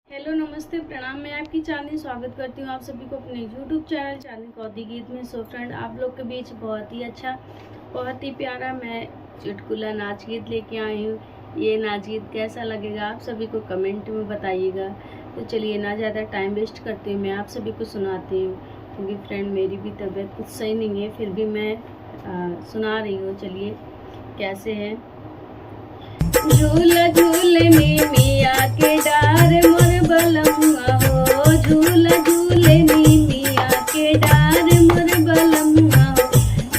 Hello नमस्ते प्रणाम। मैं आपकी चांदनी स्वागत करती हूँ आप सभी को अपने यूट्यूब चैनल चांदनी कौदी गीत में। सो फ्रेंड, आप लोग के बीच बहुत ही अच्छा, बहुत ही प्यारा मैं चुटकुला नाच गीत लेके आई हूँ। ये नाच गीत कैसा लगेगा आप सभी को कमेंट में बताइएगा। तो चलिए ना ज़्यादा टाइम वेस्ट करती हूँ, मैं आप सभी को सुनाती हूँ, क्योंकि फ्रेंड मेरी भी तबीयत कुछ सही नहीं है, फिर भी मैं सुना रही हूँ। चलिए कैसे है। झूला झूलनी मिया के डार मोर बलमुआ हो, झूला झूलनी मिया के डार मोर बलमुआ हो,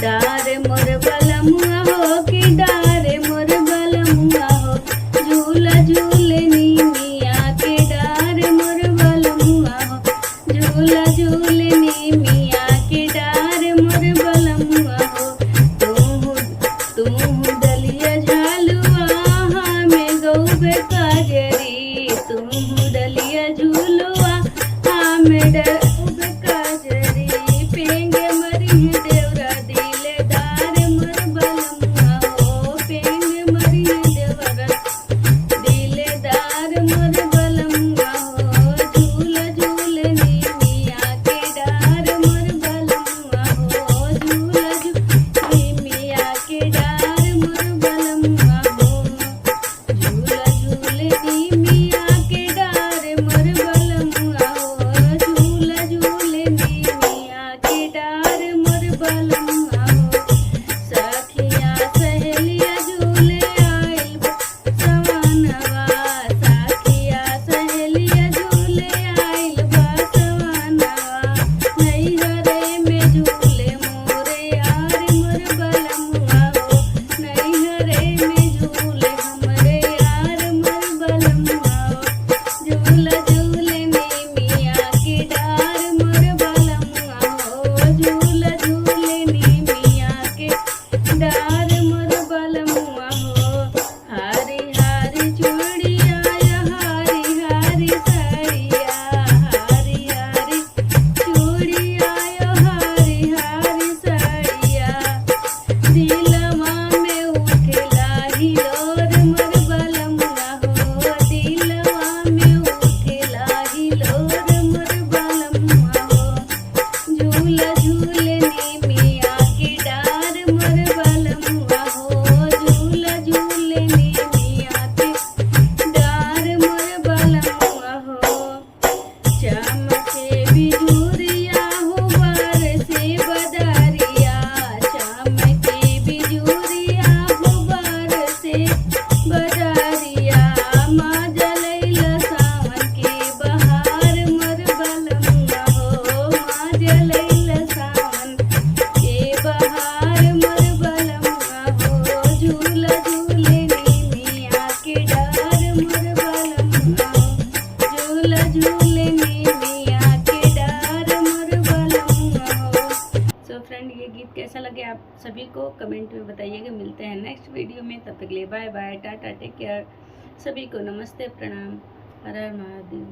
डार मोर बलमुआ हो कि डार मोर बलमुआ हो, झूला झूलनी मिया के डार मोर बलमुआ हो, झूला झूलनी मिया के डार मोर बलमुआ हो। तू डलिया झालुआ काजरी, तुम डलिया झूलुआ हमें डूब काजरी, पेंगे मरी देवरा दिलेदार मोर बलमुआ हो, पेंगे मरी देवरा दिलेदार मोर बलमुआ हो, झूला झूलनी मिया के डार मोर बलमुआ हो, झूला झूलनी मिया के डार मोर बलमुआ हो, झूला झूलनी मिया के डार मोर बलमुआ हो, झूला झूलनी मिया के डार मोर बलमुआ हो। सखिया सहेलिया झूले आइल बसवनवा, सखिया सहेलिया झूले आइल बसवनवा, नैहरे में झूले मोरे यार मोर बलमुआ हो, नैहरे में झूले हमरे यार मोर बलमुआ हो, झूला झूलनी मिया के डार मोर बलमुआ हो, झूला झूलनी मिया के डार मोर बलमुआ हो। हरी हरी चूड़िया हरी हरी साड़िया, हरी हरी चूड़िया हरी हरी साड़िया, दिलवा में उठेला हिलोर मोर बलमुआ हो, दिलवा में उठेला हिलोर मोर बलमुआ हो, झूला झूलनी मिया के डार मोर बलमुआ हो, झूला झूलनी मिया के डार मोर बलमुआ हो। चमके बिजुरिया हो बरसे बदरिया, चमके बिजुरिया हो बरसे बदरिया, माँ जलैला सावन के बहार मोर बलमुआ हो, माँ जलैला सावन के बहार मोर बलमुआ हो, झूला झूलनी मिया के डार मोर बलमुआ हो, झूला झूलनी मिया के डार मोर बलमुआ हो। सो फ्रेंड, ये गीत कैसा लगे आप सभी को कमेंट में बताइएगा। मिलते हैं नेक्स्ट वीडियो में, तब तक के लिए bye bye, tata, take care. सभी को नमस्ते प्रणाम, हर हर महादेव।